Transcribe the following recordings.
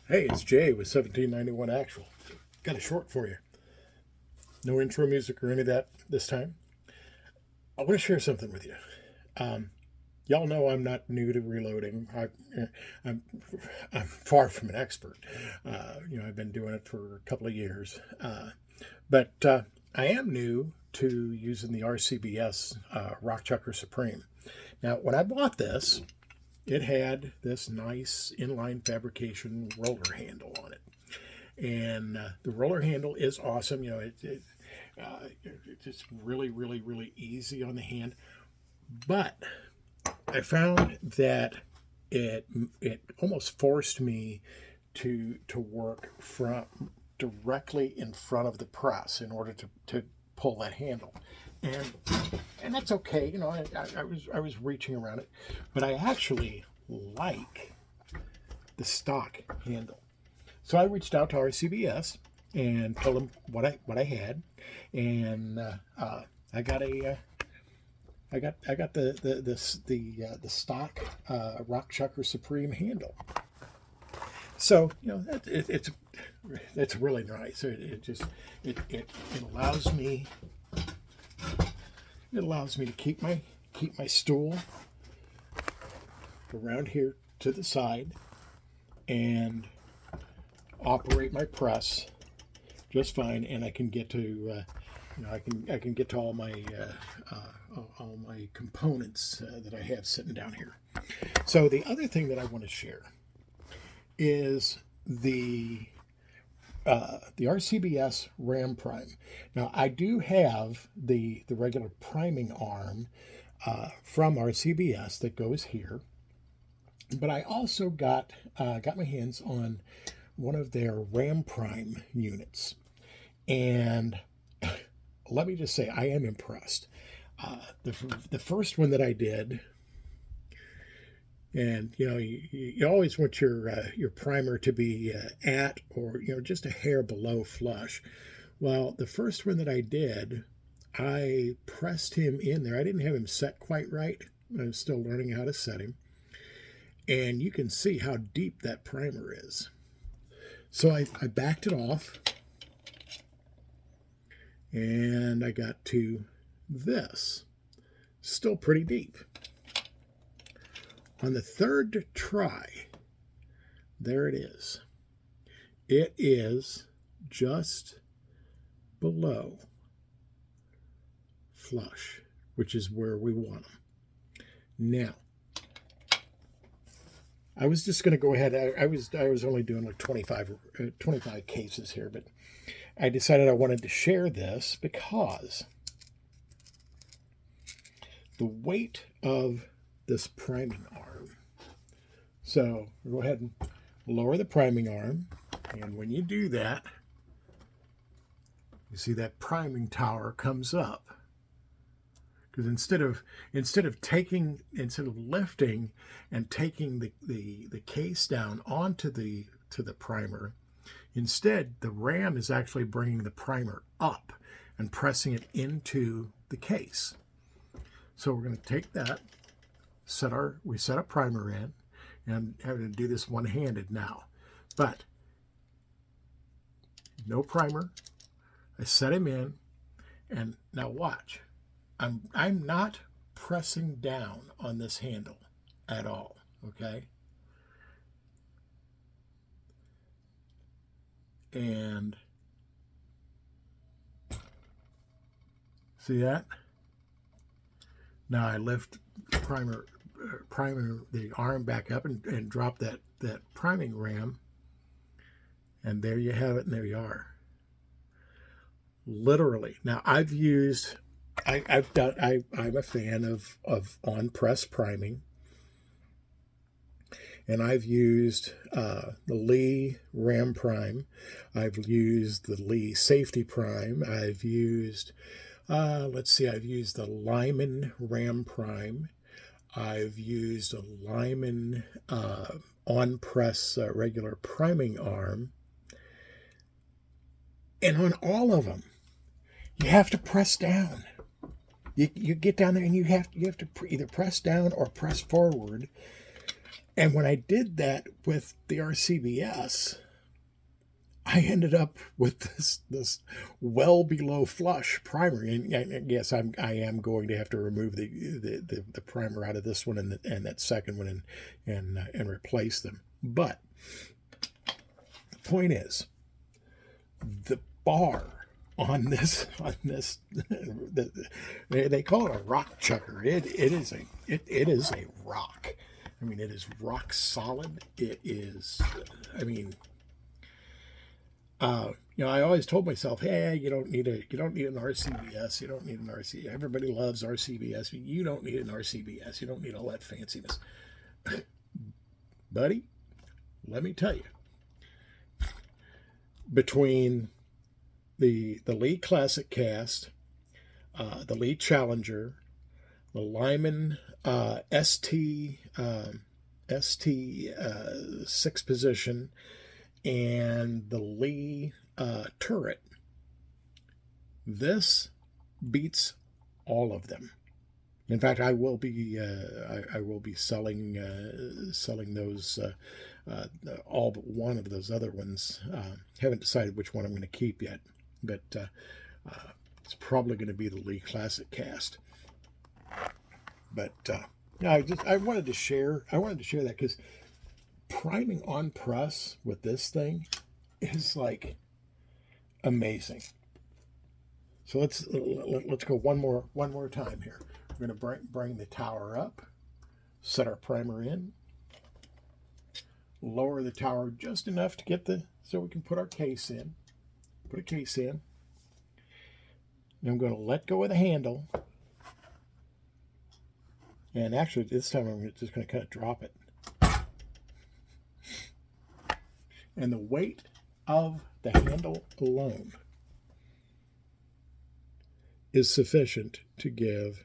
Hey, it's Jay with 1791 Actual. Got a short for you. No intro music or any of that this time. I want to share something with you. Um, y'all know I'm not new to reloading. I'm, I'm far from an expert. I've been doing it for a couple of years. But I am new to using the RCBS Rock Chucker Supreme. Now, when I bought this, it had this nice inline fabrication roller handle on it. And the roller handle is awesome. It's really, really, really easy on the hand. But I found that it almost forced me to work from directly in front of the press in order to pull that handle. And and that's okay. I was reaching around it, but I actually like the stock handle. So I reached out to RCBS and told them what I had, and I got a I got the stock Rock Chucker Supreme handle. So it's really nice. It allows me to keep my stool around here to the side and operate my press just fine, and I can get to I can get to all my components that I have sitting down here. So the other thing that I want to share is the RCBS Ram Prime. Now I do have the regular priming arm from RCBS that goes here, but I also got my hands on one of their Ram Prime units, and let me just say I am impressed. The first one that I did, and you always want your primer to be at or just a hair below flush. Well, the first one that I did, I pressed him in there. I didn't have him set quite right. I'm still learning how to set him, and you can see how deep that primer is. So I backed it off, and I got to this. Still pretty deep. On the third try, there it is. It is just below flush, which is where we want them. Now, I was just going to go ahead. I was only doing like 25 cases here, but I decided I wanted to share this because the weight of this priming arm. So go ahead and lower the priming arm, and when you do that, you see that priming tower comes up. Because instead of lifting and taking the case down onto the primer, instead the ram is actually bringing the primer up and pressing it into the case. So we're going to take that, set a primer in, and I'm having to do this one-handed now, but no primer. I set him in, and now watch. I'm not pressing down on this handle at all, okay? And see that? Now I lift primer the arm back up and drop that priming ram, and there you have it, and there you are. Literally. Now I'm a fan of on press priming, and I've used the Lee Ram Prime. I've used the Lee Safety Prime. I've used I've used the Lyman Ram Prime. I've used a Lyman on press regular priming arm, and on all of them, you have to press down. You get down there and you have to either press down or press forward And when I did that with the RCBS, I ended up with this well below flush primer. And yes, I am going to have to remove the primer out of this one and that second one and replace them. But the point is, the bar on this they call it a rock chucker. It is a rock. I mean, it is rock solid. It is. I mean, I always told myself, hey, you don't need an RCBS. You don't need an RC. Everybody loves RCBS. You don't need an RCBS. You don't need all that fanciness, buddy. Let me tell you, between the Lee Classic Cast, the Lee Challenger, the Lyman ST 6 position, and the Lee turret, this beats all of them. In fact, I will be selling those all but one of those other ones. Haven't decided which one I'm going to keep yet, but it's probably going to be the Lee Classic Cast. But I wanted to share that because priming on press with this thing is like amazing. So let's go one more time here. We're going to bring the tower up, set our primer in, lower the tower just enough to get so we can put our case in. Put a case in. And I'm going to let go of the handle. And actually, this time I'm just going to kind of drop it. And the weight of the handle alone is sufficient to give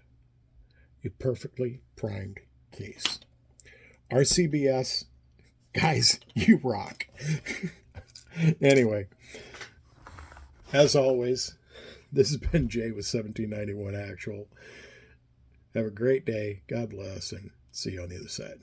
a perfectly primed case. RCBS, guys, you rock. Anyway, as always, this has been Jay with 1791 Actual. Have a great day. God bless, and see you on the other side.